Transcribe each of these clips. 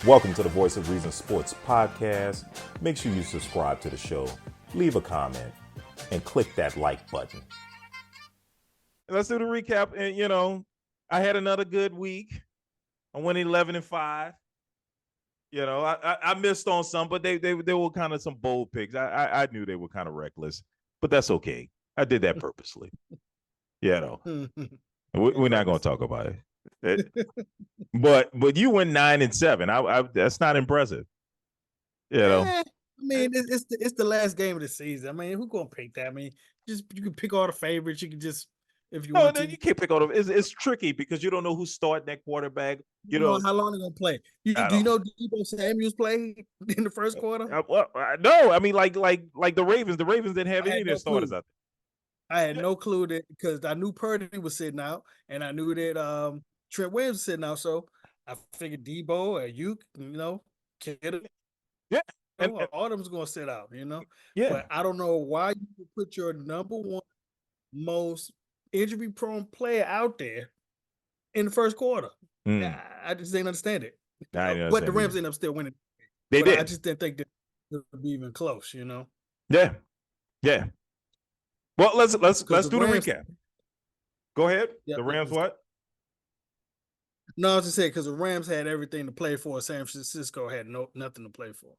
Welcome to the Voice of Reason Sports Podcast. Make sure you subscribe to the show, leave a comment, and click that like button. Let's do the recap. And, I had another good week. I went 11-5. I missed on some, but they were kind of some bold picks. I knew they were kind of reckless, but that's okay. I did that purposely. We're not going to talk about it. But you went 9-7. That's not impressive. I mean, it's the last game of the season. I mean, who's gonna pick that? I mean, you can pick all the favorites. You can just if you want to. You can't pick all of it. It's tricky because you don't know who's starting that quarterback. You know how long they're gonna play. Do you know Deebo Samuel's played in the first quarter? No, I mean like the Ravens. The Ravens didn't have any of their starters out there. I had no clue that because I knew Purdy was sitting out, and I knew that Trent Williams was sitting out. So I figured Deebo or kid. Yeah. And Autumn's going to sit out, Yeah. But I don't know why you would put your number one most injury-prone player out there in the first quarter. I just didn't understand it. But the Rams ended up still winning. They did. I just didn't think that it would be even close, Yeah. Yeah. Well, let's do the recap. Go ahead. Yep, the Rams what? No, I was just saying because the Rams had everything to play for. San Francisco had nothing to play for.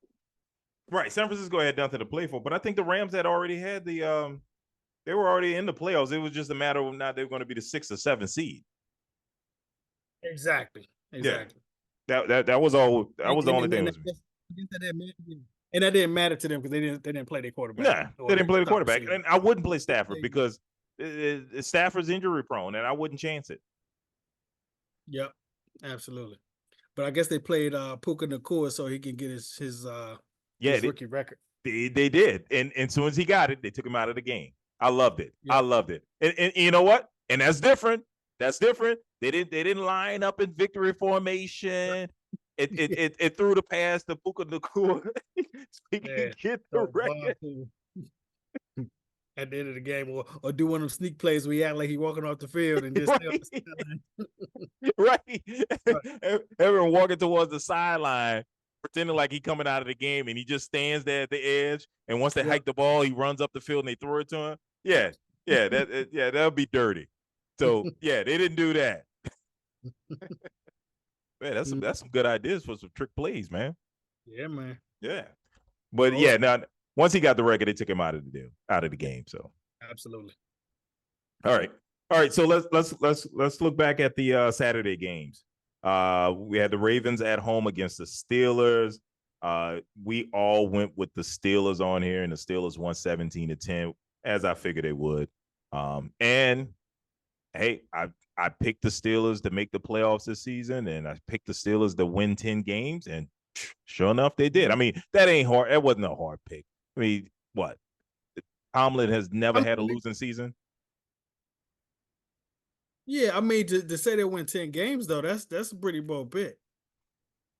Right, San Francisco had nothing to play for, but I think the Rams had already had they were already in the playoffs. It was just a matter of whether or not they were going to be the 6th or 7th seed. Exactly. Yeah. That was all. That was the only thing. And that didn't matter to them because they didn't play their quarterback. Nah, they didn't play the quarterback, and I wouldn't play Stafford because Stafford's injury prone, and I wouldn't chance it. Yep, absolutely. But I guess they played Puka Nacua so he can get his rookie record. They did, and as soon as he got it, they took him out of the game. I loved it. Yep. I loved it. And you know what? And that's different. That's different. They didn't line up in victory formation. It threw the pass to Puka Nacua so he can get the record. At the end of the game, or do one of them sneak plays where he act like he walking off the field and just right. Everyone walking towards the sideline, pretending like he coming out of the game, and he just stands there at the edge. And once they hike the ball, he runs up the field and they throw it to him. That'll be dirty. So they didn't do that. Man, that's some good ideas for some trick plays, man. Yeah, man. Yeah, but now once he got the record, they took him out of the game. So absolutely. All right. So let's look back at the Saturday games. We had the Ravens at home against the Steelers. We all went with the Steelers on here, and the Steelers won 17-10, as I figured they would. And hey, I picked the Steelers to make the playoffs this season, and I picked the Steelers to win 10 games, and sure enough, they did. I mean, that ain't hard. That wasn't a hard pick. I mean, what? Tomlin has never had a losing season. Yeah, I mean, to say they win 10 games, though, that's a pretty bold pick.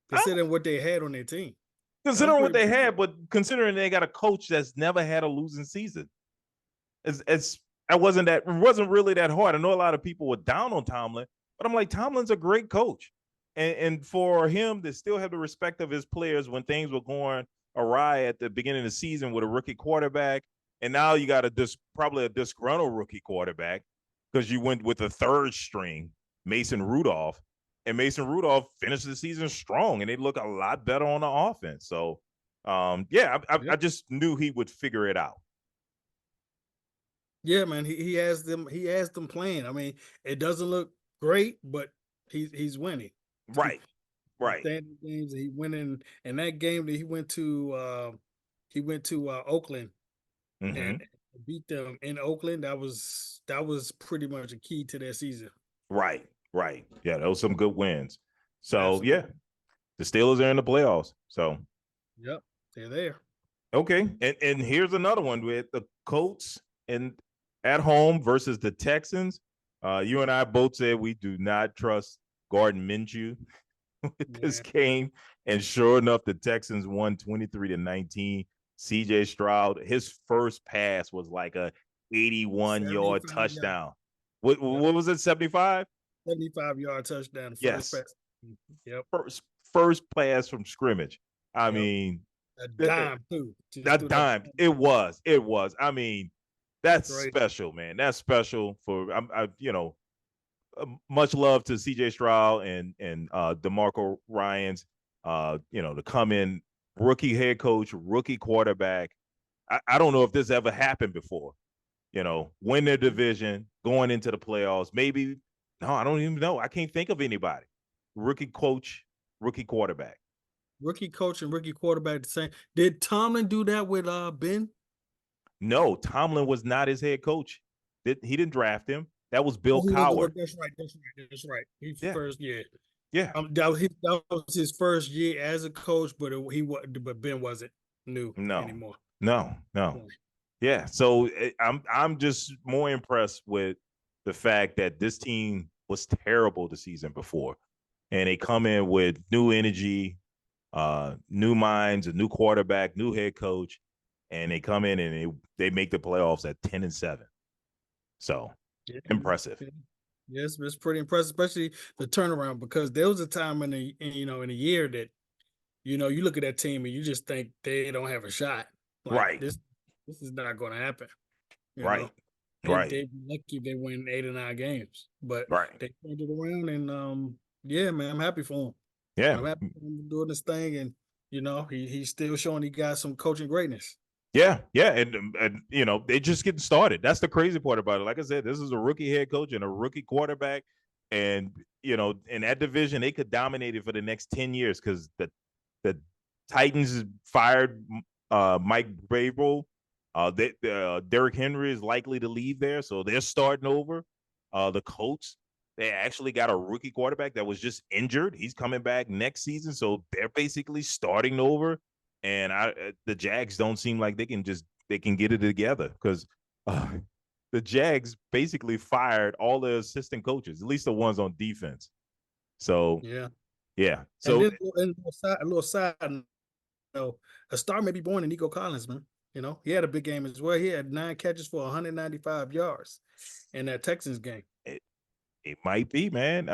Considering what they had on their team. Considering what they had, but considering they got a coach that's never had a losing season. It wasn't really that hard. I know a lot of people were down on Tomlin, but I'm like, Tomlin's a great coach. And for him to still have the respect of his players when things were going awry at the beginning of the season with a rookie quarterback, and now you got probably a disgruntled rookie quarterback because you went with the third string, Mason Rudolph, and Mason Rudolph finished the season strong, and they look a lot better on the offense. So, I just knew he would figure it out. Yeah, man, he has them playing. I mean, it doesn't look great, but he's winning. Right. Standing games, he winning, and that game that he went to Oakland and beat them in Oakland. That was pretty much a key to their season. Right. Yeah, those were some good wins. So absolutely. The Steelers are in the playoffs. So yep, they're there. Okay, and here's another one with the Colts and at home versus the Texans. You and I both said we do not trust Gardner Minshew with this game. And sure enough, the Texans won 23-19. CJ Stroud, his first pass was like a 81-yard touchdown. What was it, 75? 75-yard touchdown. Yes. Yep. first pass from scrimmage. I mean, a dime too. That dime. It was. I mean, that's special, man. That's special for much love to CJ Stroud and DeMarco Ryans. To come in, rookie head coach, rookie quarterback. I don't know if this ever happened before. Win their division, going into the playoffs. Maybe, no, I don't even know. I can't think of anybody. Rookie coach, rookie quarterback. Rookie coach and rookie quarterback the same. Did Tomlin do that with Ben? No, Tomlin was not his head coach. He didn't draft him. That was Bill Cowher. That's right. He's first year. Yeah. That was his first year as a coach, but Ben wasn't new anymore. No. Yeah. So I'm just more impressed with the fact that this team was terrible the season before, and they come in with new energy, new minds, a new quarterback, new head coach, and they come in and they make the playoffs at 10-7. So impressive. Yes, it's pretty impressive, especially the turnaround, because there was a time in a year that you look at that team and you just think they don't have a shot. Like, right. This is not going to happen. Right. They'd be lucky if they win 8 or 9 games, but they turned it around, and yeah, man, I'm happy for him. Yeah, I'm happy for him doing this thing, and he's still showing he got some coaching greatness. Yeah, and they just getting started. That's the crazy part about it. Like I said, this is a rookie head coach and a rookie quarterback, and in that division they could dominate it for the next 10 years because the Titans fired Mike Vrabel. Derrick Henry is likely to leave there, so they're starting over. The Colts, they actually got a rookie quarterback that was just injured. He's coming back next season, so they're basically starting over. And the Jags don't seem like they can get it together because the Jags basically fired all the assistant coaches, at least the ones on defense. So yeah. So and a little side note, a star may be born in Nico Collins, man. He had a big game as well. He had 9 catches for 195 yards in that Texans game. It might be, man.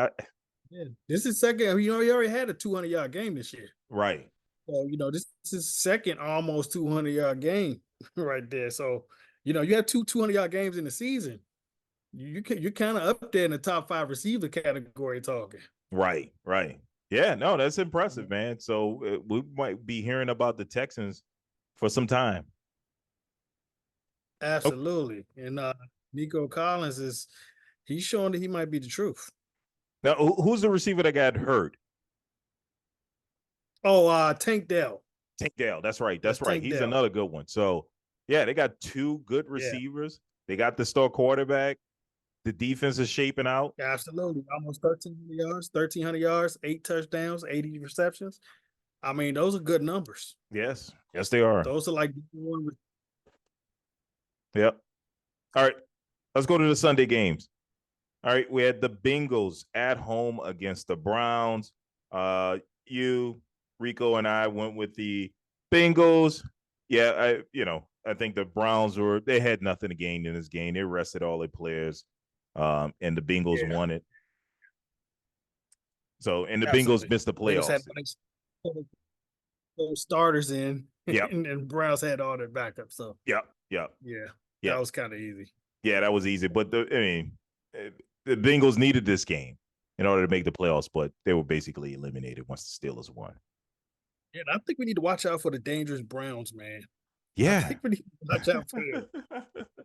This is second. He already had a 200-yard game this year. Right. So, this is second almost 200-yard game right there. So, you have 2 200-yard games in the season. You're kind of up there in the top 5 receiver category talking. Right. Yeah, no, that's impressive, man. So we might be hearing about the Texans for some time. Absolutely. And Nico Collins he's showing that he might be the truth. Now, who's the receiver that got hurt? Oh, Tank Dell. Tank Dell. That's right. He's another good one. So, yeah, they got 2 good receivers. They got the star quarterback. The defense is shaping out. Absolutely. Almost 1,300 yards, 8 touchdowns, 80 receptions. I mean, those are good numbers. Yes, they are. Those are like one. Yep. All right. Let's go to the Sunday games. All right. We had the Bengals at home against the Browns. Rico and I went with the Bengals. Yeah, I think the Browns they had nothing to gain in this game. They rested all their players, and the Bengals won it. So, and the Bengals missed the playoffs. Those starters in, and Browns had all their backups. So, yeah, that was kind of easy. Yeah, that was easy. But the Bengals needed this game in order to make the playoffs, but they were basically eliminated once the Steelers won. Yeah, I think we need to watch out for the dangerous Browns, man. Yeah. I think we need to watch out for them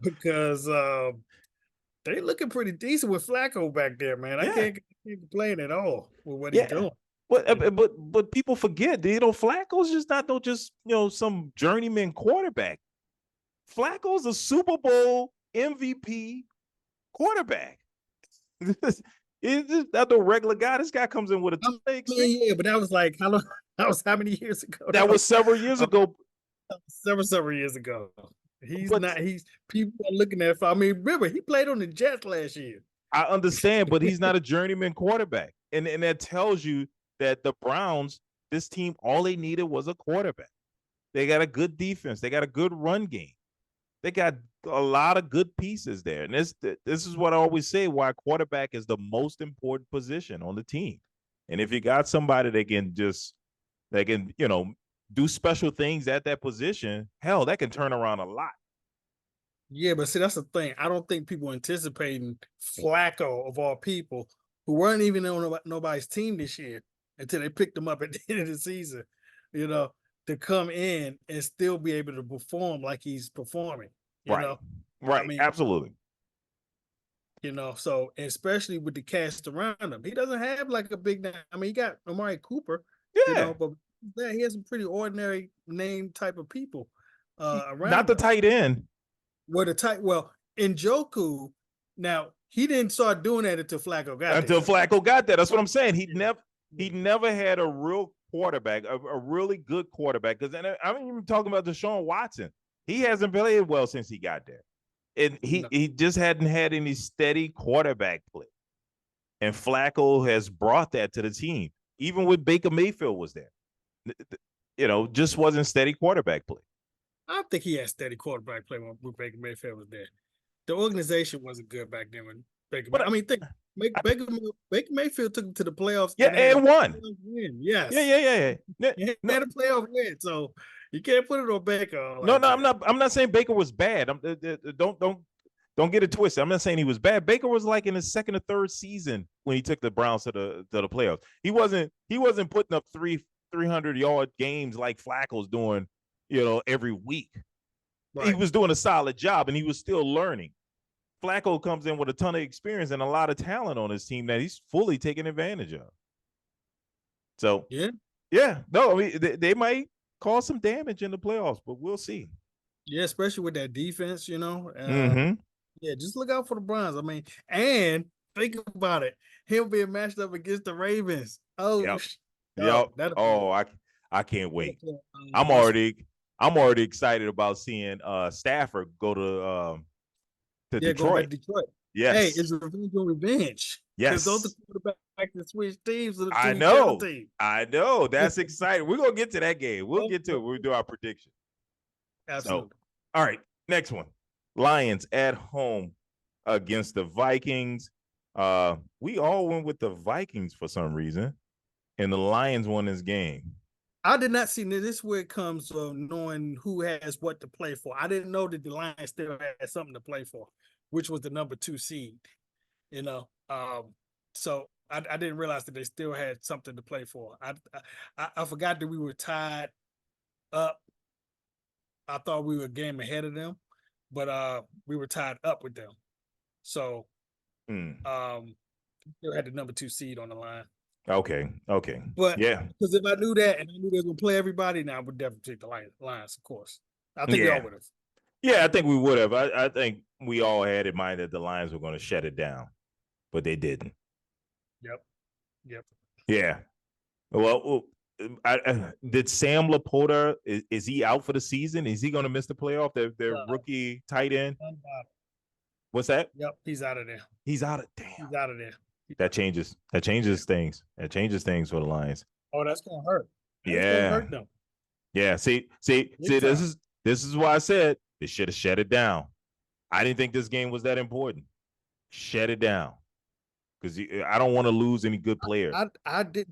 because they're looking pretty decent with Flacco back there, man. I can't complain at all with what he's doing. But people forget, Flacco's just not some journeyman quarterback. Flacco's a Super Bowl MVP quarterback. It's just not the regular guy. This guy comes in with a toothache. Yeah, but that was like how long? That was how many years ago? That was several years ago. Several years ago. People are looking at. I mean, remember he played on the Jets last year. I understand, but he's not a journeyman quarterback, and that tells you that the Browns, this team, all they needed was a quarterback. They got a good defense. They got a good run game. They got a lot of good pieces there. And this is what I always say, why quarterback is the most important position on the team. And if you got somebody that can, do special things at that position, hell, that can turn around a lot. Yeah, but see, that's the thing. I don't think people anticipating Flacco of all people, who weren't even on nobody's team this year until they picked him up at the end of the season, to come in and still be able to perform like he's performing. Right. I mean, Absolutely. So especially with the cast around him, he doesn't have like a big name. I mean, he got Amari Cooper, but he has some pretty ordinary name type of people around. Not the tight end. Well, Njoku, now he didn't start doing that until Flacco got there. That's what I'm saying. He never had a real quarterback, a really good quarterback. Because I'm even talking about Deshaun Watson. He hasn't played well since he got there. And he just hadn't had any steady quarterback play. And Flacco has brought that to the team. Even when Baker Mayfield was there. Just wasn't steady quarterback play. I think he had steady quarterback play when Baker Mayfield was there. The organization wasn't good back then when Baker. Baker Mayfield took him to the playoffs. Yeah, and won. Yes. Yeah. He had a playoff win, so you can't put it on Baker. No, I'm not saying Baker was bad. Don't get it twisted. I'm not saying he was bad. Baker was like in his second or third season when he took the Browns to the playoffs. He wasn't putting up 300-yard games like Flacco's doing, every week. Right. He was doing a solid job, and he was still learning. Flacco comes in with a ton of experience and a lot of talent on his team that he's fully taking advantage of. So, no, I mean, they might cause some damage in the playoffs, but we'll see. Yeah, especially with that defense, Mm-hmm. Yeah, just look out for the Browns. I mean, and think about it. He'll be matched up against the Ravens. Oh, yep. I can't wait. I'm already excited about seeing Stafford go to Detroit. Go back to Detroit. Yes. Hey, it's revenge on revenge. Yes. Because those quarterbacks that switch teams to the I know. That's exciting. We're gonna get to that game. We'll get to it. We'll do our prediction. Absolutely. So, all right, next one. Lions at home against the Vikings. We all went with the Vikings for some reason, and the Lions won this game. I did not see this. Is where it comes of knowing who has what to play for. I didn't know that the Lions still had something to play for, which was the number 2 seed. So I didn't realize that they still had something to play for. I forgot that we were tied up. I thought we were a game ahead of them, but we were tied up with them. So still had the number 2 seed on the line. Okay. But because if I knew that and I knew they were going to play everybody, now I would definitely take the Lions, of course. I think we all would have. Yeah, I think we would have. I think we all had in mind that the Lions were going to shut it down, but they didn't. Yep. Yeah. Well, did Sam Laporta, is he out for the season? Is he going to miss the playoff? Their rookie tight end? What's that? Yep, he's out of there. He's out of there. That changes things. That changes things for the Lions. Oh, that's gonna hurt. That's gonna hurt them. Yeah. See. This is why I said they should have shut it down. I didn't think this game was that important. Shut it down, because I don't want to lose any good players. I didn't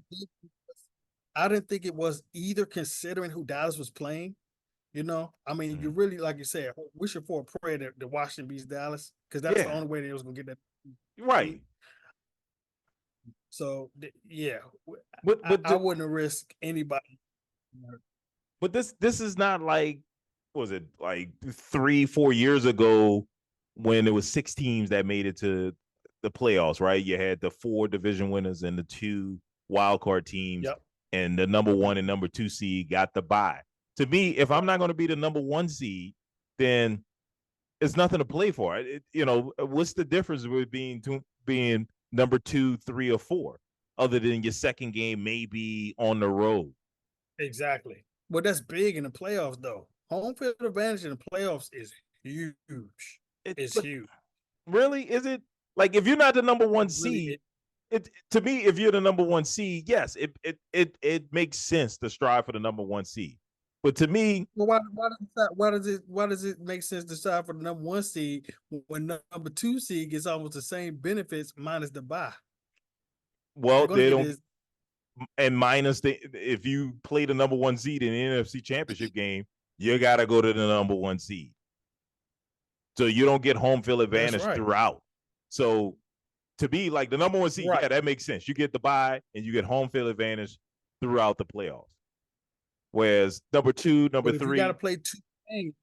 think it was either, considering who Dallas was playing. I mean, you really, like you said, wishing for a prayer that Washington beats Dallas, because that's the only way they was gonna get that. Right. So but I wouldn't risk anybody. But this is not like, what was it, like 3-4 years ago when there was 6 teams that made it to the playoffs, right? You had the 4 division winners and the 2 wild card teams, and the number 1 and number 2 seed got the bye. To me, if I'm not going to be the number 1 seed, then it's nothing to play for. What's the difference with being number 2, 3, or 4, other than your second game maybe on the road? Exactly. Well, that's big in the playoffs, though. Home field advantage in the playoffs is huge. It's huge. Really? Is it? Like, if you're not the number 1 seed, to me, if you're the number 1 seed, yes, it makes sense to strive for the number 1 seed. But to me, well, why does it make sense to strive for the number 1 seed when number 2 seed gets almost the same benefits minus the bye? Well, they don't. and minus if you play the number 1 seed in the NFC Championship game, you got to go to the number 1 seed. So you don't get home field advantage throughout. So to be like the number 1 seed, yeah, that makes sense. You get the bye and you get home field advantage throughout the playoffs. Whereas number 2, number 3, you got to play 2 games.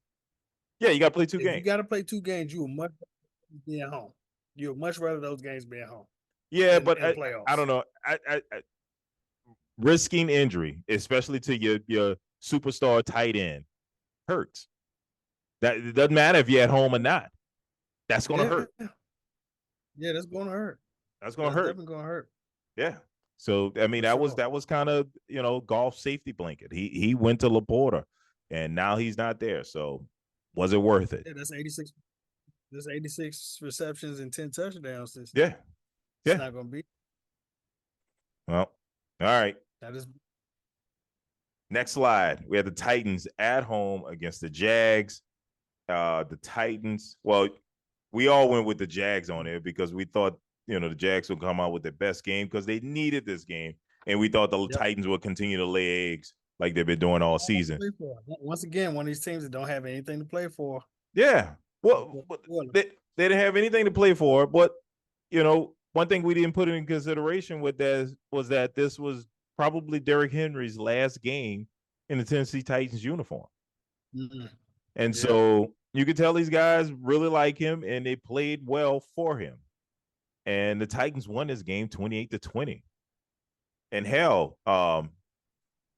Yeah, you got to play 2 games. You got to play 2 games. You would much rather be at home. You would much rather those games be at home. Yeah, but I don't know. I risking injury, especially to your superstar tight end, hurts. That it doesn't matter if you're at home or not. That's going to hurt. Yeah, that's going to hurt. That's going to hurt. Definitely going to hurt. Yeah. So I mean, that was kind of golf safety blanket. He went to Laporta, and now he's not there. So was it worth it? Yeah, that's 86. There's 86 receptions and 10 touchdowns. It's not going to be. Well, all right. That is. Next slide. We have the Titans at home against the Jags. The Titans. Well, we all went with the Jags on it because we thought the Jags would come out with their best game because they needed this game, and we thought the Titans would continue to lay eggs like they've been doing all season. Once again, one of these teams that don't have anything to play for. Yeah. Well, they didn't have anything to play for, but one thing we didn't put in consideration with that was that this was probably Derrick Henry's last game in the Tennessee Titans uniform. Mm-hmm. And so you could tell these guys really like him and they played well for him. And the Titans won this game 28-20. And hell,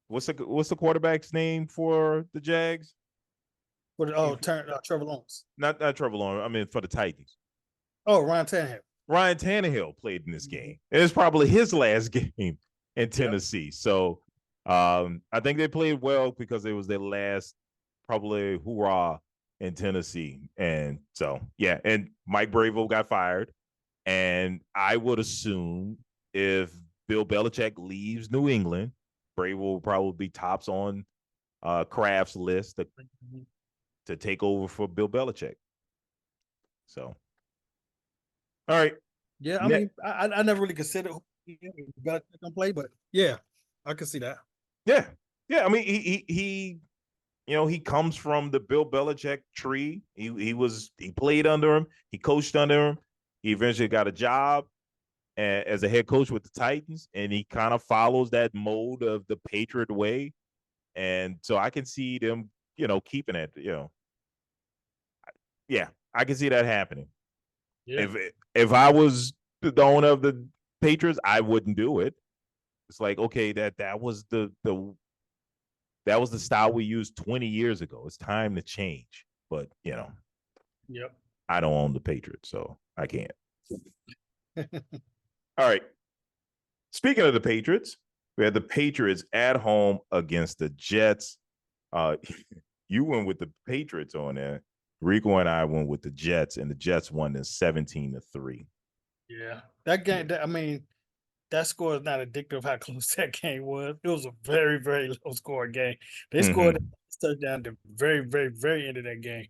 what's the quarterback's name for the Jags? Trevor Lawrence. Not Trevor Lawrence. I mean, for the Titans. Oh, Ryan Tannehill. Ryan Tannehill played in this game. It's probably his last game in Tennessee. So I think they played well because it was their last probably hoorah in Tennessee. And so, yeah. And Mike Vrabel got fired. And I would assume if Bill Belichick leaves New England, Vrabel will probably be tops on Kraft's list to take over for Bill Belichick. So. All right. Yeah, I mean, I never really considered Belichick gonna play, but yeah, I can see that. Yeah. I mean, he comes from the Bill Belichick tree. He played under him. He coached under him. He eventually got a job as a head coach with the Titans, and he kind of follows that mold of the Patriot way. And so I can see them, keeping it. Yeah, I can see that happening. Yeah. If I was the owner of the Patriots, I wouldn't do it. It's like, okay, that was the style we used 20 years ago. It's time to change. But I don't own the Patriots, so I can't. All right. Speaking of the Patriots, we had the Patriots at home against the Jets. You went with the Patriots on there. Rico and I went with the Jets, and the Jets won this 17-3. Yeah, that game. I mean, that score is not indicative of how close that game was. It was a very, very low score game. They scored a touchdown at the very, very, very end of that game.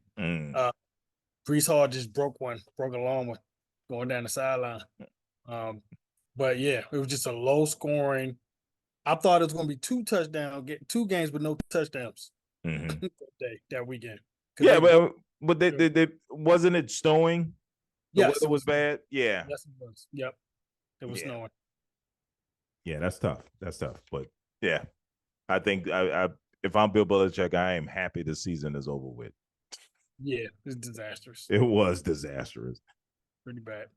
Breece Hall just broke a long one going down the sideline. But yeah, it was just a low scoring. I thought it was going to be 2 touchdowns, get 2 games with no touchdowns that weekend. Yeah, but they wasn't it snowing? The weather was bad. Yeah. Yes, it was. Yep, it was snowing. Yeah, that's tough. But yeah, I think if I'm Bill Belichick, I am happy the season is over with. Yeah, it's disastrous. It was disastrous. Pretty bad.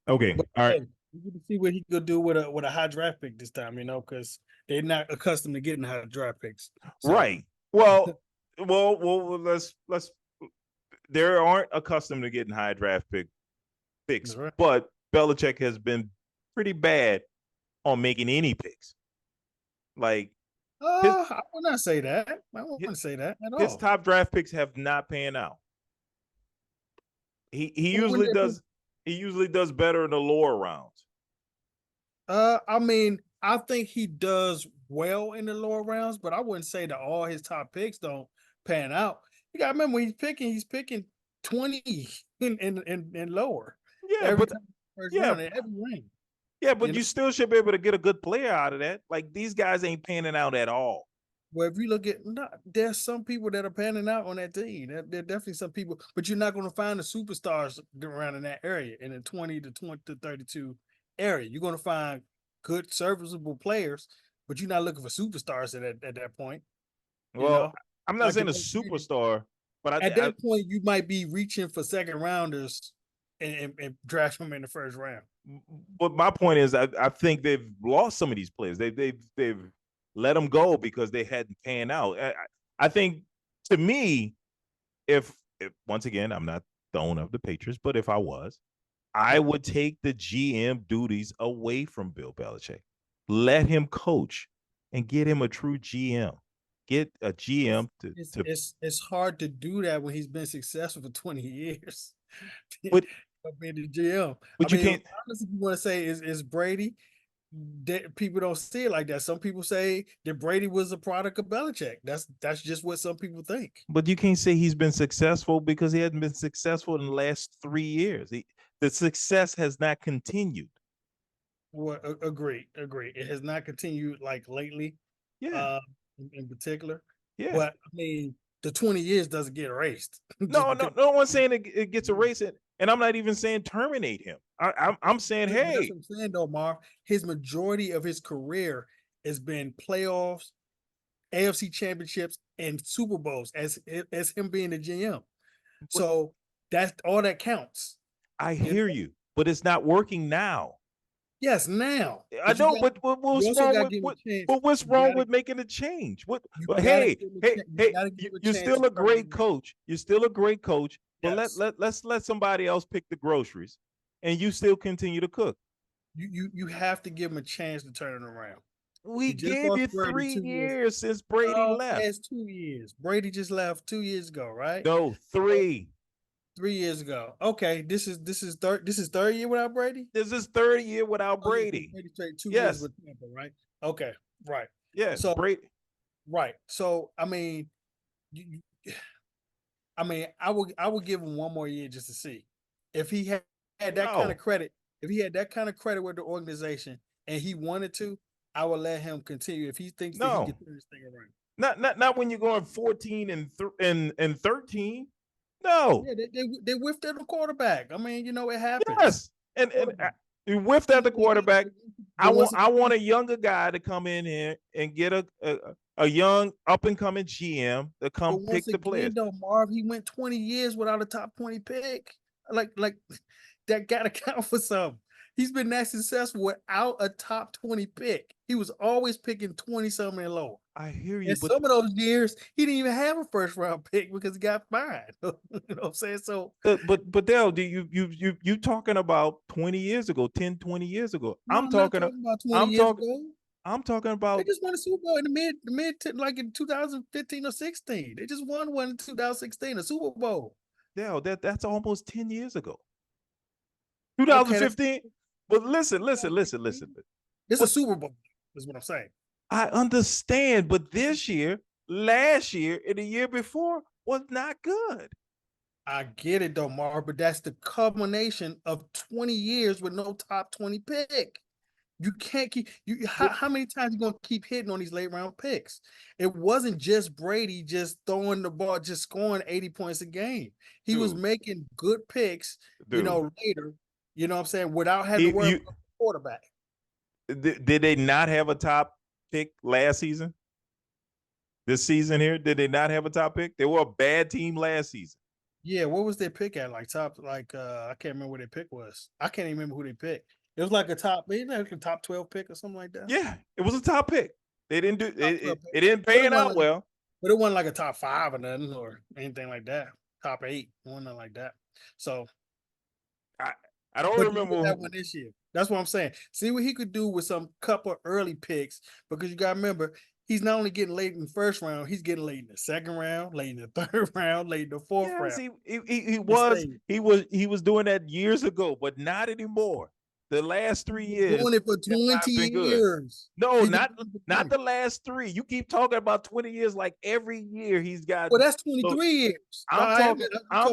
Okay, but, all right. We get to see what he could do with a high draft pick this time, because they're not accustomed to getting high draft picks. So. Right. Well, let's. They aren't accustomed to getting high draft picks, right. But Belichick has been pretty bad on making any picks. Like, I would not say that. I wouldn't say that at all. His top draft picks have not panned out. He usually does. He usually does better in the lower rounds. I mean, I think he does well in the lower rounds, but I wouldn't say that all his top picks don't pan out. You got to remember when he's picking 20 and lower. Yeah, every Yeah, but you still should be able to get a good player out of that. Like, these guys ain't panning out at all. Well, if you look at, there's some people that are panning out on that team. There are definitely some people, but you're not going to find the superstars around in that area, in the 20 to 32 area. You're going to find good, serviceable players, but you're not looking for superstars at that point. Well, I'm not saying a superstar, but at that point, you might be reaching for second rounders and draft them in the first round. But my point is, I think they've lost some of these players. They've let them go because they hadn't panned out. I think, to me, if once again, I'm not the owner of the Patriots, but if I was, I would take the GM duties away from Bill Belichick. Let him coach and get him a true GM. Get a GM to. It's hard to do that when he's been successful for 20 years. But being the GM, but you can't. Honestly, you want to say is Brady? People don't see it like that. Some people say that Brady was a product of Belichick. That's just what some people think. But you can't say he's been successful because he hasn't been successful in the last 3 years. The success has not continued. Well, agree. It has not continued like lately. Yeah. In particular. Yeah. But I mean, the 20 years doesn't get erased. No one's saying it gets erased. And I'm not even saying terminate him. I'm saying, hey. That's what I'm saying, though, Marv. His majority of his career has been playoffs, AFC championships, and Super Bowls as him being the GM. So that's all that counts. I hear you, but it's not working now. Yes, now. I know, but what's wrong with making a change? Hey, you're still a great coach. You're still a great coach. But yes. let's let somebody else pick the groceries, and you still continue to cook. You have to give him a chance to turn it around. We gave you 3 years since Brady left. It's 2 years. Brady just left 2 years ago, right? No, 3. 3 years ago. Okay, this is third year without Brady. This is third year without Brady. Brady straight 2 years with Tampa, right? Okay, right. Yeah. So Brady. Right. So I mean, I would give him 1 more year just to see if he had that kind of credit. If he had that kind of credit with the organization and he wanted to, I would let him continue. If he thinks that he can turn this thing around. Not when you're going 14 and 13. No. Yeah, they whiffed at the quarterback. I mean, it happens. Yes, and you whiffed at the quarterback. I want a younger guy to come in here and get a young up and coming GM to come pick the players. Though, Marv, he went 20 years without a top 20 pick. Like that got to count for something. He's been that successful without a top 20 pick. He was always picking 20-something and lower. I hear you. And some of those years, he didn't even have a first round pick because he got fined. You know what I'm saying? So, but Dale, you talking about 20 years ago, 10, 20 years ago? No, I'm talking about 20 years ago. I'm talking about. They just won a Super Bowl in the mid like in 2015 or 16. They just won one in 2016, a Super Bowl. Dale, that's almost 10 years ago. 2015. But listen. This is a Super Bowl, is what I'm saying. I understand, but this year, last year, and the year before was not good. I get it though, Marv, but that's the culmination of 20 years with no top 20 pick. You can't keep how many times you gonna keep hitting on these late round picks? It wasn't just Brady just throwing the ball, just scoring 80 points a game. He was making good picks, later. You know what I'm saying? Without having to worry about the quarterback. Did they not have a top pick last season? This season here, did they not have a top pick? They were a bad team last season. Yeah, what was their pick at? I can't remember what their pick was. I can't even remember who they picked. It was like a top 12 pick or something like that. Yeah, it was a top pick. They didn't do it didn't pay it out well. But it wasn't like a top 5 or nothing or anything like that. Top 8, nothing like that. So I don't remember that one this year. That's what I'm saying. See what he could do with some couple early picks, because you got to remember, he's not only getting late in the first round, he's getting late in the second round, late in the third round, late in the fourth round. He was doing that years ago, but not anymore. The last 3 years. Doing it for 20 years. No, not the last 3. You keep talking about 20 years like every year he's got. Well, that's 23 years. I'm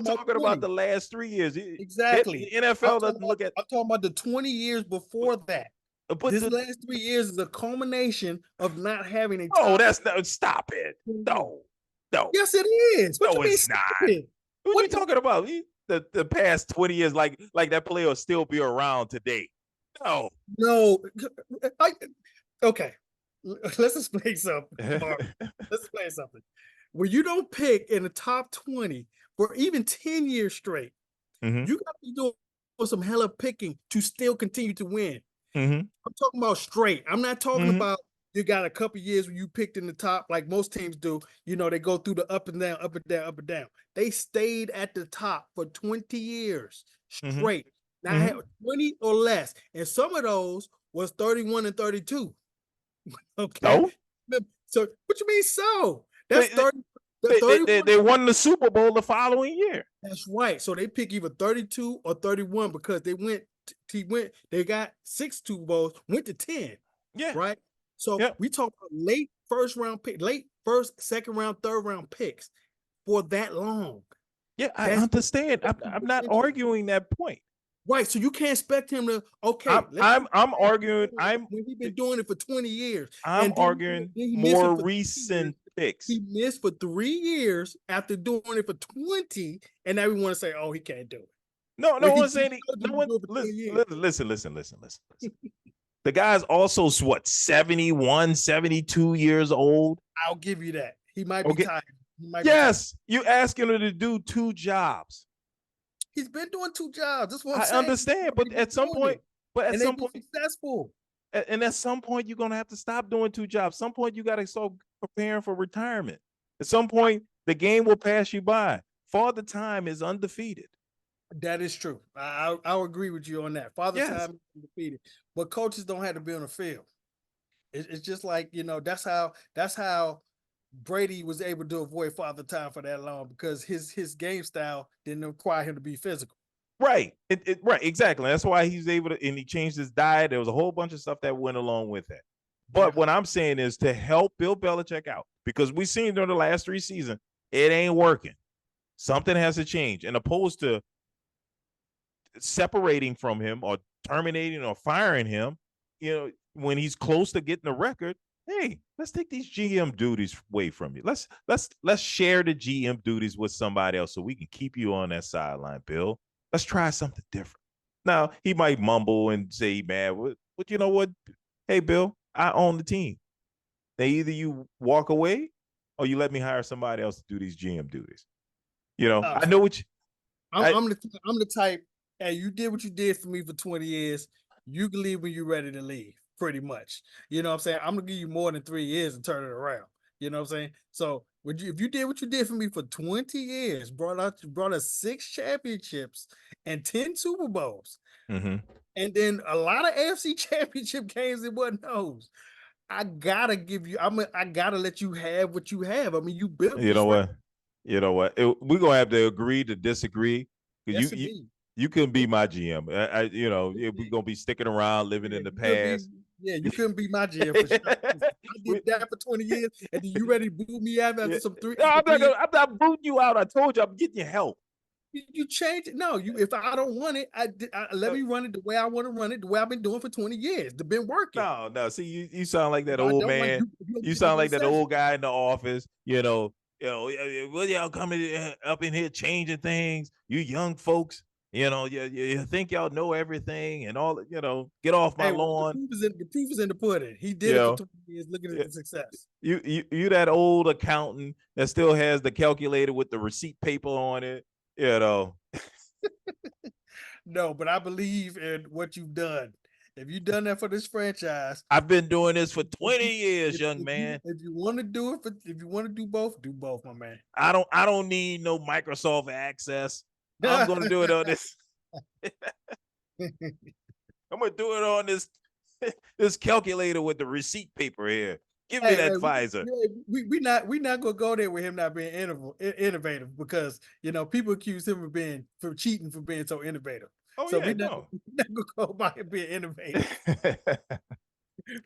talking about the last 3 years. Exactly. The NFL doesn't look at. I'm talking about the 20 years before that. But this last 3 years is a culmination of not having a. Oh, that's not. Stop it. No. Yes, it is. What No, you mean? it's not. It? What are you talking about? The past 20 years, like that player will still be around today. No. Okay. Let's explain something. Let's explain something. When you don't pick in the top 20 for even 10 years straight, you got to be doing some hella picking to still continue to win. I'm talking about straight. I'm not talking about you got a couple years when you picked in the top, like most teams do. They go through the up and down, up and down, up and down. They stayed at the top for 20 years straight. Now I have 20 or less, and some of those was 31 and 32. Okay. So what you mean? So that's 30. They won the Super Bowl the following year. That's right. So they pick either 32 or 31 because they got 6 Super Bowls, went to 10. Yeah. Right. So we talk about late first round pick, late first, second round, third round picks for that long. Yeah, I understand. I'm not arguing that point. Right. So you can't expect him to. Okay. I'm arguing. When he's been doing it for 20 years. I'm arguing more recent picks. He missed for 3 years after doing it for 20, and now we want to say, "Oh, he can't do it." No one's saying. Listen. The guy's also what, 71, 72 years old. I'll give you that. He might be tired. Yes, you asking him to do 2 jobs. He's been doing 2 jobs. That's what I'm saying. I understand, but at some point, successful. And at some point, you're gonna have to stop doing 2 jobs. At some point, you got to start preparing for retirement. At some point, the game will pass you by. Father Time is undefeated. That is true. I'll agree with you on that. Father Time is undefeated, but coaches don't have to be on the field. It's just like, that's how Brady was able to avoid Father Time for that long, because his game style didn't require him to be physical. Right. Right. Exactly. That's why he's able to, and he changed his diet. There was a whole bunch of stuff that went along with that. But what I'm saying is to help Bill Belichick out, because we've seen during the last 3 seasons, it ain't working. Something has to change. And opposed to separating from him or terminating or firing him, when he's close to getting the record, hey, let's take these GM duties away from you. Let's share the GM duties with somebody else so we can keep you on that sideline, Bill. Let's try something different. Now, he might mumble and say, man, but you know what? Hey, Bill, I own the team. Now, either you walk away or you let me hire somebody else to do these GM duties. I know what you... I'm the type, hey, you did what you did for me for 20 years. You can leave when you're ready to leave, pretty much. You know what I'm saying? I'm going to give you more than 3 years and turn it around. You know what I'm saying? So if you did what you did for me for 20 years, brought us 6 championships and 10 Super Bowls, and then a lot of AFC championship games it wasn't those. I gotta give you. I gotta let you have what you have. I mean, you built. You know what? We're gonna have to agree to disagree, because you couldn't be my GM. We're gonna be sticking around, living in the past. You couldn't be my GM for sure. I did that for 20 years, and then you ready to boot me out after some 3? No, I'm not booting you out. I told you I'm getting you help. You change it. No, if I don't want it, let me run it the way I want to run it, the way I've been doing for 20 years. It's been working. No. See, you sound like that old man. You sound like that old guy in the office. What y'all coming up in here changing things? You young folks. You think y'all know everything and all. Get off my lawn. The proof is in the pudding. He did it for 20 years. Looking at the success. You that old accountant that still has the calculator with the receipt paper on it. No, but I believe in what you've done. If you've done that for this franchise, I've been doing this for 20 years, young man. If you want to do it, if you want to do both, my man. I don't need no Microsoft access. I'm going to do it on this. I'm going to do it on this calculator with the receipt paper here. Give me that Pfizer. We're not gonna go there with him not being innovative, because people accuse him of cheating for being so innovative. We're not gonna go by him being innovative.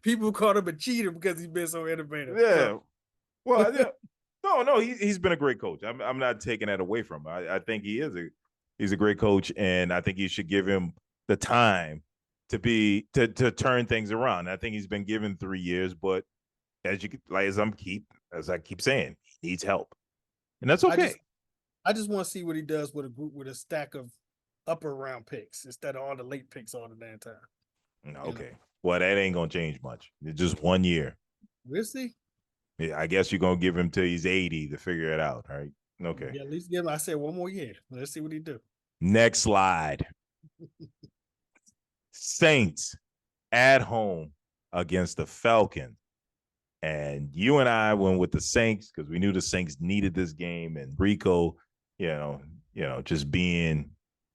People call him a cheater because he's been so innovative. Yeah. Well, no, he's been a great coach. I'm not taking that away from him. I think he's a great coach, and I think you should give him the time to turn things around. I think he's been given 3 years, but as I keep saying, he needs help, and that's okay. I just want to see what he does with a group with a stack of upper round picks instead of all the late picks all the damn time. Okay, well, that ain't gonna change much. It's just 1 year. We'll see. Yeah, I guess you're gonna give him till he's 80 to figure it out, right? Okay. Yeah, at least give him. I said 1 more year. Let's see what he do. Next slide. Saints at home against the Falcons. And you and I went with the Saints because we knew the Saints needed this game. And Rico, just being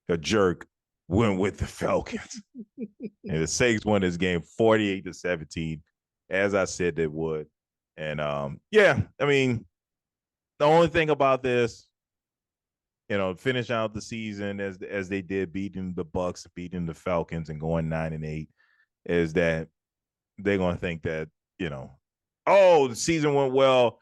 a jerk, went with the Falcons. And the Saints won this game 48-17, as I said they would. And I mean, the only thing about this, finish out the season as they did, beating the Bucs, beating the Falcons, and going 9-8, is that they're gonna think that, the season went well,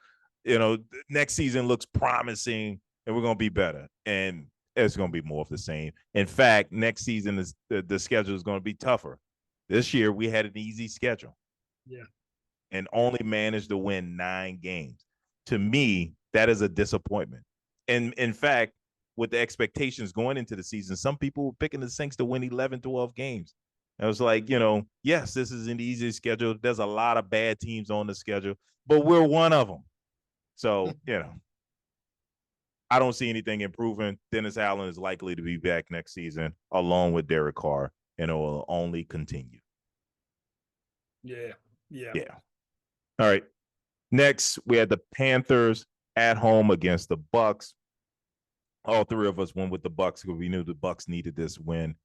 next season looks promising, and we're gonna be better. And it's gonna be more of the same. In fact, next season is the schedule is gonna be tougher. This year we had an easy schedule. Yeah. And only managed to win 9 games. To me, that is a disappointment. And in fact, with the expectations going into the season, some people were picking the Saints to win 11, 12 games. I was like, yes, this is an easy schedule. There's a lot of bad teams on the schedule, but we're one of them. So, I don't see anything improving. Dennis Allen is likely to be back next season, along with Derek Carr, and it will only continue. Yeah. All right. Next, we had the Panthers at home against the Bucs. All 3 of us went with the Bucs because we knew the Bucs needed this win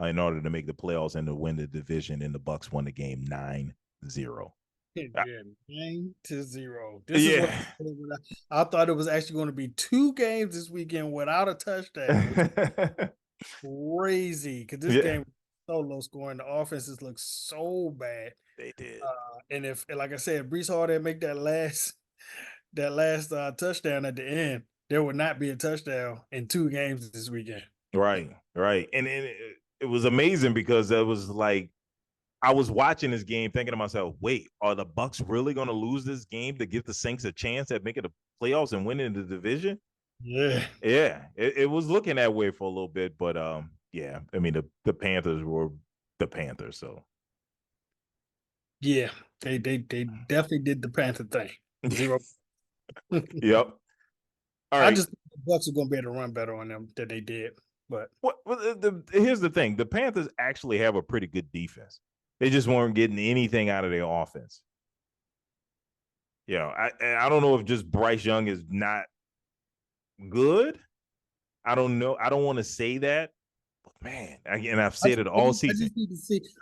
in order to make the playoffs and to win the division. And the Bucs won the game 9-0. Yeah, 9-0. This is what I thought it was actually going to be 2 games this weekend without a touchdown. Crazy, because this game was so low scoring. The offenses look so bad. They did. And if, like I said, Breece Hall didn't make that last touchdown at the end, there would not be a touchdown in 2 games this weekend. Right. And it was amazing because it was like, I was watching this game thinking to myself, wait, are the Bucs really going to lose this game to give the Saints a chance at making the playoffs and winning the division? Yeah. It was looking that way for a little bit, but I mean, the Panthers were the Panthers, so. Yeah, they definitely did the Panther thing. 0. Yep. All right. I just think the Bucs are going to be able to run better on them than they did. But here's the thing: the Panthers actually have a pretty good defense. They just weren't getting anything out of their offense. I don't know if just Bryce Young is not good. I don't know. I don't want to say that, but man, again, I've said it all season.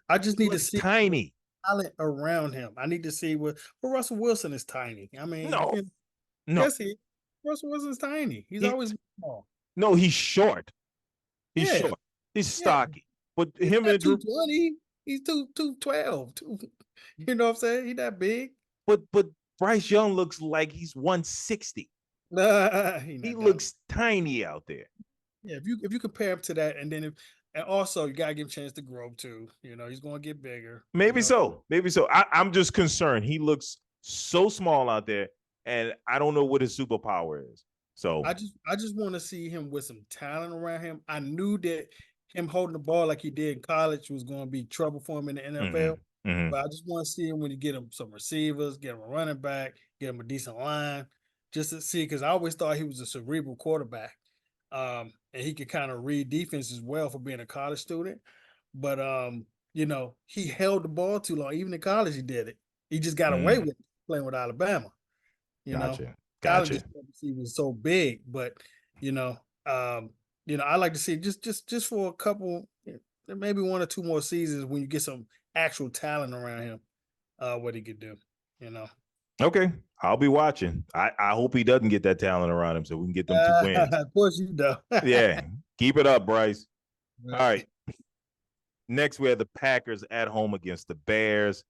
I just need to see tiny talent around him. I need to see what Russell Wilson is tiny. I mean, no. Yes, Russell Wilson's tiny. He's always small. No, he's short. He's short. He's stocky. But him and Drew, 220. He's 212. You know what I'm saying? He's that big. But Bryce Young looks like he's 160. He looks tiny out there. Yeah, if you compare him to that, and then and also you gotta give him a chance to grow too. He's gonna get bigger. Maybe so. I'm just concerned. He looks so small out there, and I don't know what his superpower is. So I just want to see him with some talent around him. I knew that him holding the ball like he did in college was going to be trouble for him in the NFL. Mm-hmm. But I just want to see him when you get him some receivers, get him a running back, get him a decent line, just to see, because I always thought he was a cerebral quarterback. And he could kind of read defense as well for being a college student. But he held the ball too long. Even in college, he did it. He just got away with it, playing with Alabama. Gotcha. College he was so big, but I like to see just for a couple, maybe 1 or 2 more seasons when you get some actual talent around him, what he could do. Okay, I'll be watching. I hope he doesn't get that talent around him so we can get them 2 wins. Of course you do. Yeah, keep it up, Bryce. All right. Next, we have the Packers at home against the Bears.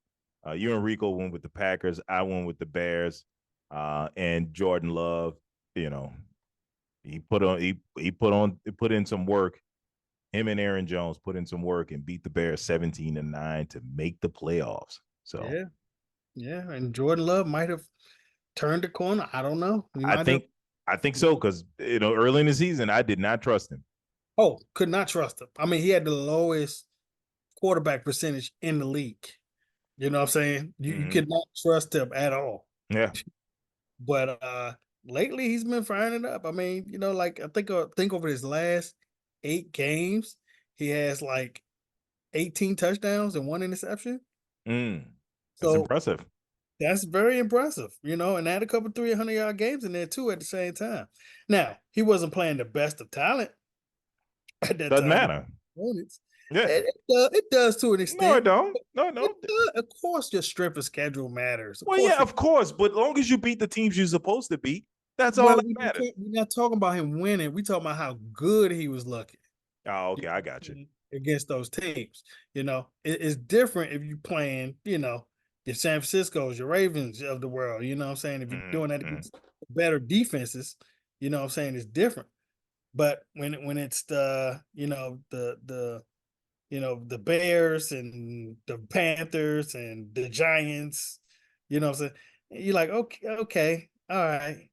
You and Rico went with the Packers. I went with the Bears. And Jordan Love, he put in some work him and Aaron Jones put in some work and beat the Bears 17-9 to make the playoffs. So yeah, and Jordan Love might have turned the corner. I don't know. I think so, because early in the season I did not trust him. Oh, could not trust him. I mean, he had the lowest quarterback percentage in the league. You know what I'm saying? You could not trust him at all. Yeah. But lately he's been firing it up. I mean, like I think over his last 8 games, he has like 18 touchdowns and 1 interception. That's So impressive. that's very impressive, and add a couple 300-yard games in there too at the same time. Now, he wasn't playing the best of talent at that Doesn't time. matter. Yeah. It does to an extent. No, it don't. No. Of course, your strength of schedule matters. Of course. But as long as you beat the teams you're supposed to beat, that's all that matters. We're not talking about him winning. We're talking about how good he was looking. Oh, okay. I got you. Against those teams. It's different if you're playing, your San Francisco's, your Ravens of the world. You know what I'm saying? If you're doing that against better defenses, you know what I'm saying, it's different. But when it's the the Bears and the Panthers and the Giants, you know what I'm saying? You're like, okay, all right,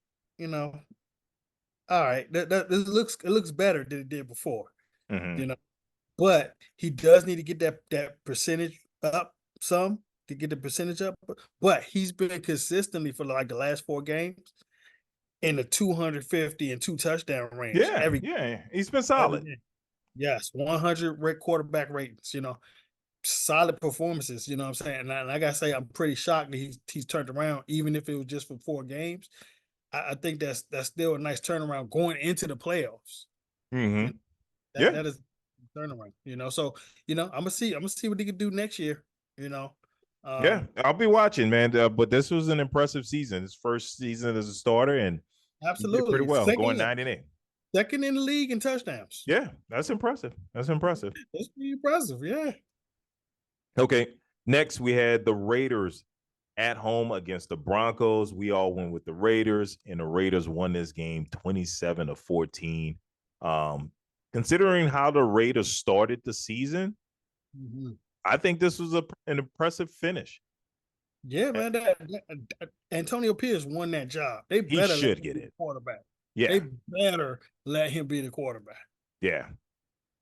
all right. It looks better than it did before, But he does need to get that percentage up some to get the percentage up. But he's been consistently for like the last 4 games in the 250 and 2 touchdown range. Yeah, he's been solid. Yes, 100 quarterback ratings, solid performances, you know what I'm saying? And I gotta say, I'm pretty shocked that he's turned around, even if it was just for 4 games. I think that's still a nice turnaround going into the playoffs. That is a turnaround, So, I'm gonna see what he can do next year, I'll be watching, man. But this was an impressive season. His first season as a starter, and absolutely he did pretty well, going 9-8. Second in the league in touchdowns. Yeah, that's impressive. That's impressive. That's pretty impressive, yeah. Okay, next we had the Raiders at home against the Broncos. We all went with the Raiders, and the Raiders won this game 27-14. Considering how the Raiders started the season, I think this was an impressive finish. Yeah, man. Antonio Pierce won that job. They better he should get it. Quarterback. Yeah, they better let him be the quarterback. Yeah,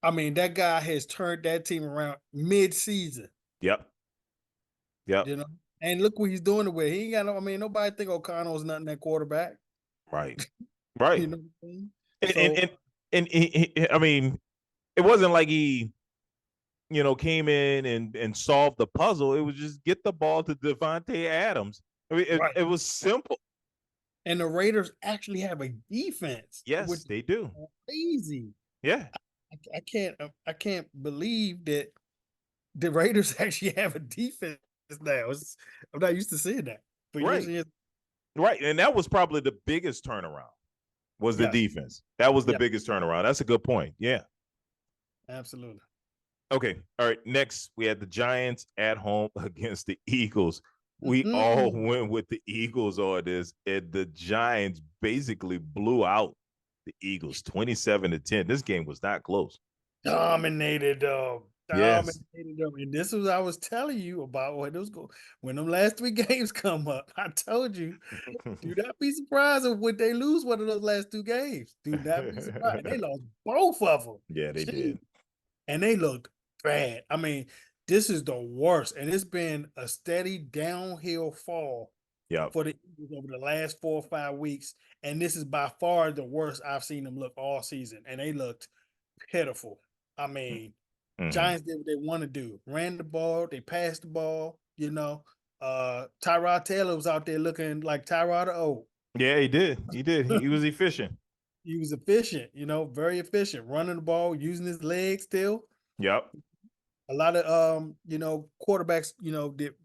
I mean, that guy has turned that team around mid-season. Yep. And look what he's doing it with. He ain't got nobody think O'Connell's nothing that quarterback. Right. You know what I mean? And I mean, it wasn't like he, came in and solved the puzzle. It was just get the ball to Devontae Adams. I mean, it was simple. And the Raiders actually have a defense. Yes, they do. Crazy. Yeah. I can't believe that the Raiders actually have a defense now. I'm not used to seeing that. But right. And that was probably the biggest turnaround. Was the defense. That was the biggest turnaround. That's a good point. Yeah. Absolutely. Okay. All right. Next, we had the Giants at home against the Eagles. We all went with the Eagles on this, and the Giants basically blew out the Eagles 27-10. This game was not close. Dominated them. Yes. And this was I was telling you about when them last 3 games come up. I told you, do not be surprised when they lose one of those last 2 games. Do not be surprised. They lost both of them. Yeah, they did. And they looked bad. I mean, this is the worst, and it's been a steady downhill fall for the Eagles over the last 4 or 5 weeks. And this is by far the worst I've seen them look all season. And they looked pitiful. I mean, Giants did what they want to do. Ran the ball, they passed the ball, Tyrod Taylor was out there looking like Tyrod O. Yeah, he did. He was efficient. He was efficient, very efficient, running the ball, using his legs still. Yep. A lot of quarterbacks,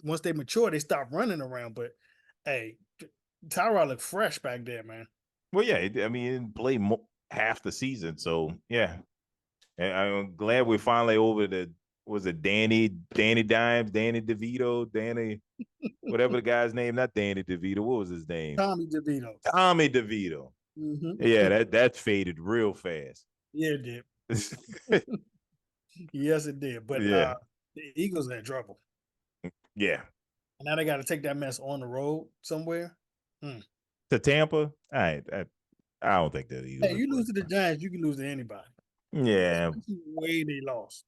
once they mature, they stop running around. But hey, Tyrod looked fresh back there, man. Well, yeah, I mean, he didn't play half the season, so yeah. And I'm glad we're finally over Danny Dimes, Danny DeVito, Danny, whatever the guy's name, not Danny DeVito. What was his name? Tommy DeVito. Tommy DeVito. Yeah, that faded real fast. Yeah, it did. Yes, it did. But Yeah. the Eagles are in trouble. Yeah. Now they got to take that mess on the road somewhere. To Tampa, I don't think that Eagles. Hey, you lose to the Giants, you can lose to anybody. Yeah. Especially the way they lost.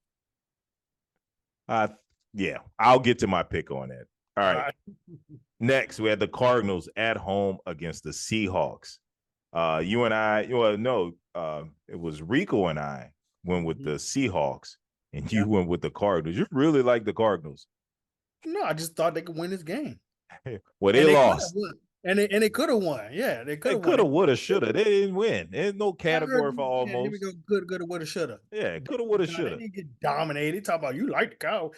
Yeah. I'll get to my pick on that. All right. Next, we had the Cardinals at home against the Seahawks. You and I, well, no, it was Rico and I went with the Seahawks, and you went with the Cardinals. You really like the Cardinals. No, I just thought they could win this game. Well, they lost. And they could have won. Yeah, they could have won. Could have, would have, should have. They didn't win. There's no category for almost. Yeah, here we go. Could have, would have, should have. Yeah, could have, would have, should have. They didn't get dominated. Talk about you like the cow.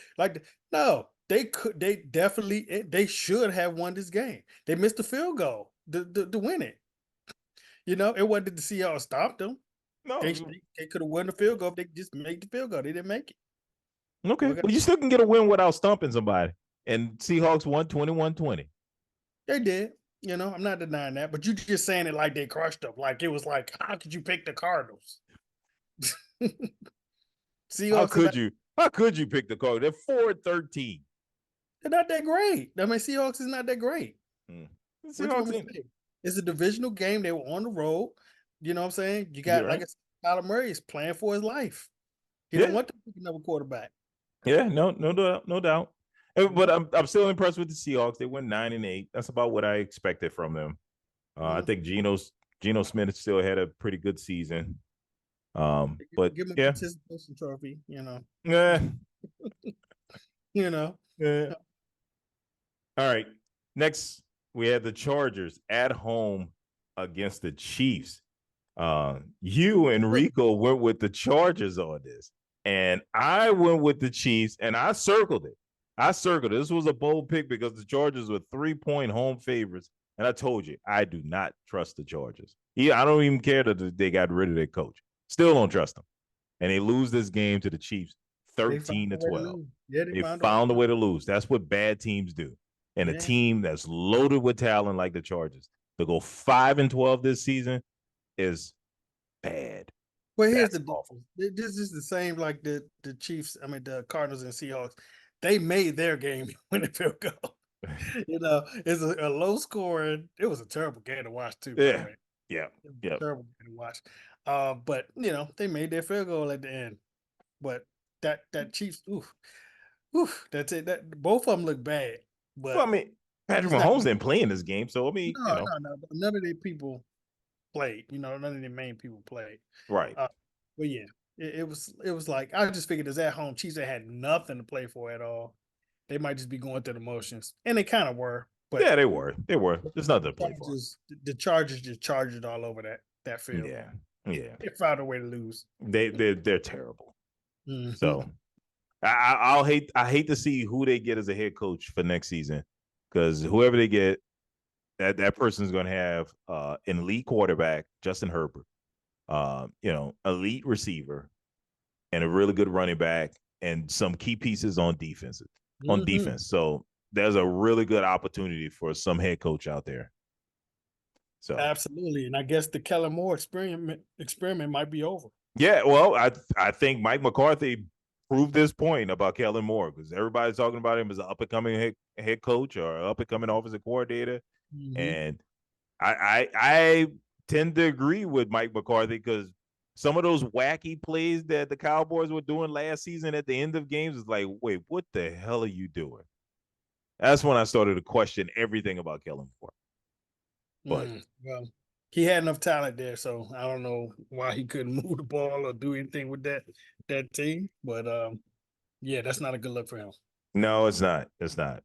No, they could. They definitely. They should have won this game. They missed the field goal to win it. You know, it wasn't the Seahawks stopped them. No, they could have won the field goal if they just made the field goal. They didn't make it. Okay, well, you still can get a win without stumping somebody. And Seahawks won 21-20. They did. You know, I'm not denying that, but you just saying it like they crushed them. Like it was like, how could you pick the Cardinals? Seahawks. How could you pick the Cardinals? They're 4-13. They're not that great. I mean, Seahawks is not that great. It's a divisional game. They were on the road. You know what I'm saying? You got like Kyler Murray is playing for his life. He don't want to pick another quarterback. Yeah, no doubt. But I'm still impressed with the Seahawks. They went 9-8. That's about what I expected from them. I think Geno Smith still had a pretty good season. But give him a participation trophy, you know. Yeah. You know. Yeah. All right. Next, we had the Chargers at home against the Chiefs. You and Rico went with the Chargers on this, and I went with the Chiefs, and I circled it. This was a bold pick because the Chargers were 3-point home favorites, and I told you I do not trust the Chargers. I don't even care that they got rid of their coach. Still don't trust them, and they lose this game to the Chiefs 13-12. They found a way to lose. That's what bad teams do. And a team that's loaded with talent like the Chargers to go 5-12 this season is bad. Well, here's the difference. This is the same like the Chiefs. I mean, the Cardinals and Seahawks. They made their game when the field goal. You know, it's a low scoring. It was a terrible game to watch too. Yeah. Terrible game to watch. But you know, they made their field goal at the end. But that Chiefs, that's it. That both of them look bad. But well, I mean, Patrick Mahomes didn't play in this game, so I mean, no, none of the people played. You know, none of the main people played. Right. But yeah, it was like I just figured as at home Chiefs they had nothing to play for at all. They might just be going through the motions, and they kind of were. But yeah, they were. There's nothing to play for. The Chargers just charged it all over that field. Yeah. They found a way to lose. They're terrible. Mm-hmm. So I hate to see who they get as a head coach for next season, because whoever they get, that person's going to have an elite quarterback, Justin Herbert, elite receiver, and a really good running back, and some key pieces on defense. So there's a really good opportunity for some head coach out there. So absolutely, and I guess the Kellen Moore experiment might be over. Yeah, well, I think Mike McCarthy proved this point about Kellen Moore, because everybody's talking about him as an up-and-coming head coach or up-and-coming offensive coordinator. Mm-hmm. And I tend to agree with Mike McCarthy, because some of those wacky plays that the Cowboys were doing last season at the end of games is like, wait, what the hell are you doing? That's when I started to question everything about Kellen Moore. But well, he had enough talent there, so I don't know why he couldn't move the ball or do anything with that team. But yeah, that's not a good look for him. No, it's not. It's not.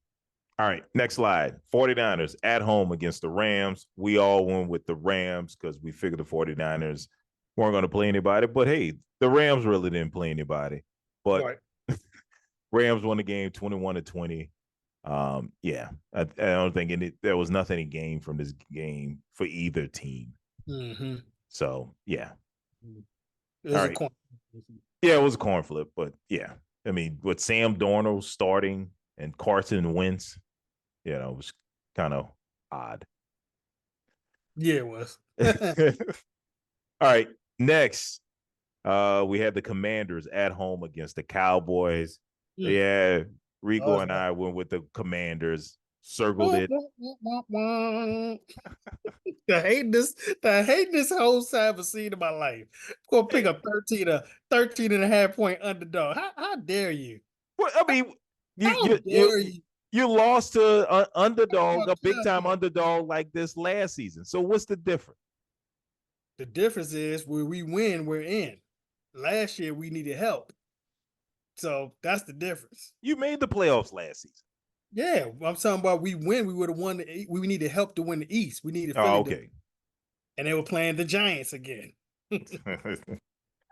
All right, next slide. 49ers at home against the Rams. We all went with the Rams because we figured the 49ers weren't going to play anybody. But hey, the Rams really didn't play anybody. But Rams won the game 21-20. Yeah, I don't think there was nothing to gain from this game for either team. Mm-hmm. So yeah, it was a coin. Yeah, it was a coin flip, but yeah, I mean, with Sam Darnold starting and Carson Wentz, it was kind of odd. Yeah, it was. All right, next We had the Commanders at home against the Cowboys. Yeah, Rico and I went with the Commanders, circled it. The hating this whole side I've seen in my life. Go pick a 13 and a half point underdog. How dare you? Well, I mean, you lost to an underdog, a big time underdog like this last season. So what's the difference? The difference is where we win, we're in. Last year we needed help. So that's the difference. You made the playoffs last season. Yeah, I'm talking about we win. We would have won. We needed help to win the East. We needed Philly. Oh, okay. And they were playing the Giants again. All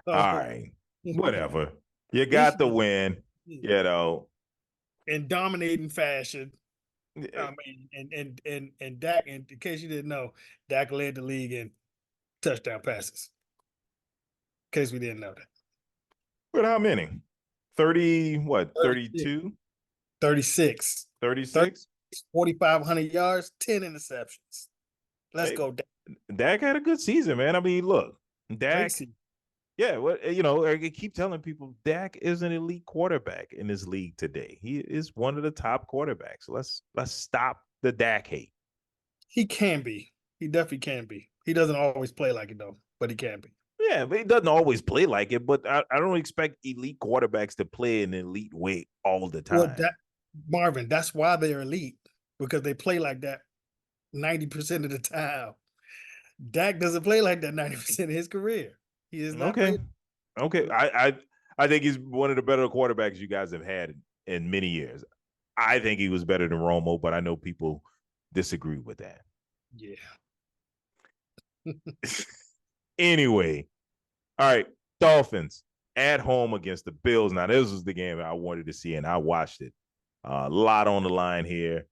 right. Whatever. You got the win, you know. In dominating fashion. I mean, and Dak, in case you didn't know, Dak led the league in touchdown passes. In case we didn't know that. But how many? 30, what, 32? 36. 36? 4,500 yards, 10 interceptions. Let's go, Dak. Dak had a good season, man. I mean, look, Dak. Yeah, well, you know, I keep telling people Dak is an elite quarterback in this league today. He is one of the top quarterbacks. Let's stop the Dak hate. He can be. He definitely can be. He doesn't always play like it, though, but he can be. Yeah, but he doesn't always play like it. But I don't expect elite quarterbacks to play in an elite way all the time. Well, Marvin, that's why they're elite, because they play like that 90% of the time. Dak doesn't play like that 90% of his career. He is not. Okay. I think he's one of the better quarterbacks you guys have had in many years. I think he was better than Romo, but I know people disagree with that. Yeah. Anyway, all right, Dolphins at home against the Bills. Now, this was the game I wanted to see, and I watched it. A lot on the line here.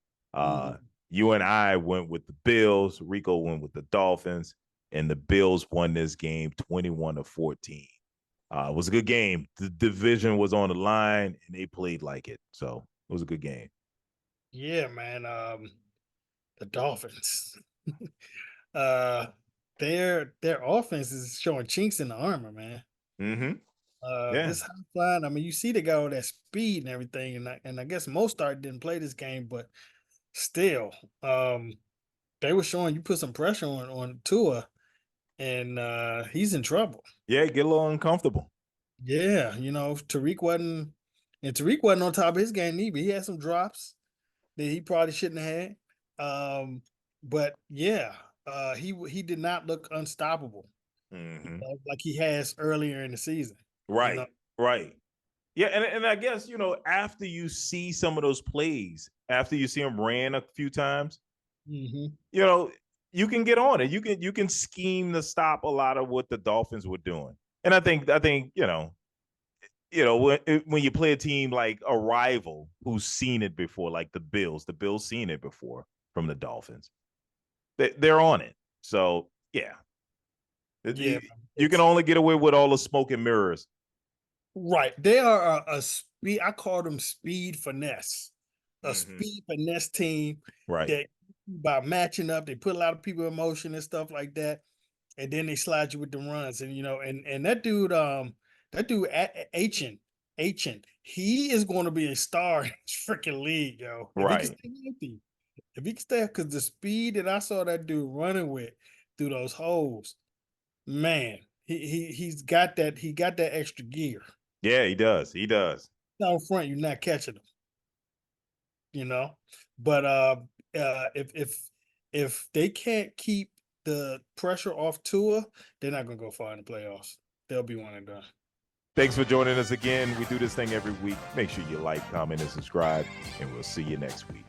You and I went with the Bills. Rico went with the Dolphins, and the Bills won this game 21-14. It was a good game. The division was on the line, and they played like it. So it was a good game. Yeah, man. The Dolphins. Their offense is showing chinks in the armor, man. This high flying. I mean, you see the guy with that speed and everything, and I guess Mostert didn't play this game, but still, they were showing you put some pressure on Tua, and he's in trouble. Yeah, get a little uncomfortable. Yeah, you know, Tariq wasn't on top of his game either. He had some drops that he probably shouldn't have had. But yeah, he did not look unstoppable, like he has earlier in the season. Right, you know? Right. Yeah, and I guess, you know, after you see some of those plays, after you see him ran a few times, you know, you can get on it. You can scheme to stop a lot of what the Dolphins were doing. And I think you know when you play a team like a rival who's seen it before, like the Bills seen it before from the Dolphins. They're on it. So yeah, you can only get away with all the smoke and mirrors. Right. They are a speed. I call them speed finesse. A speed finesse team. Right. That by matching up, they put a lot of people in motion and stuff like that, and then they slide you with the runs. And you know, and that dude, Ancient, he is going to be a star in this freaking league, yo. Right. If he can stay, because the speed that I saw that dude running with through those holes, man, he's got that. He got that extra gear. Yeah, he does. Down front, you're not catching him. You know, but if they can't keep the pressure off Tua, they're not gonna go far in the playoffs. They'll be one and done. Thanks for joining us again. We do this thing every week. Make sure you like, comment, and subscribe, and we'll see you next week.